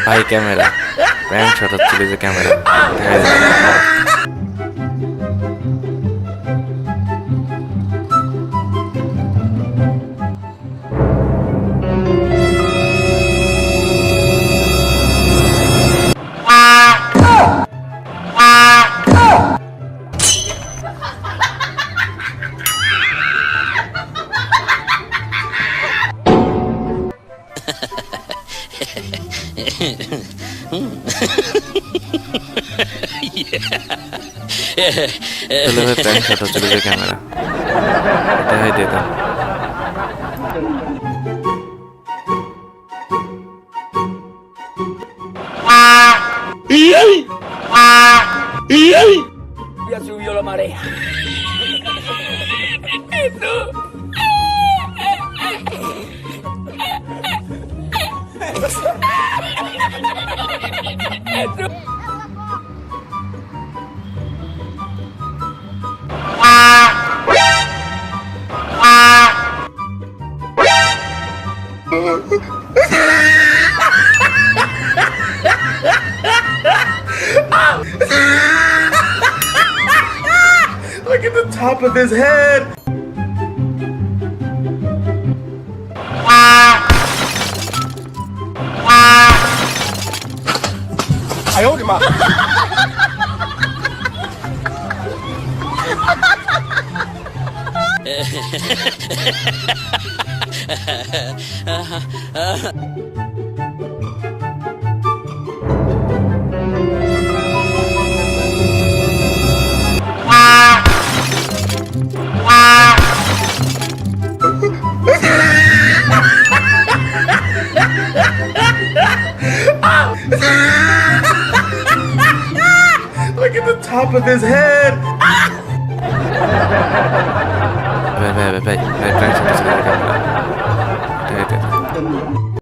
ভাই camera prank shot হচ্ছিল যে ক্যামেরা প্র্যাঙ্ক শট হচ্ছিল যে ক্যামেরা দেখাই দিয়ে দাও Ya subió la marea. Look at the top of his head. I owed him up. Look at the top of his head.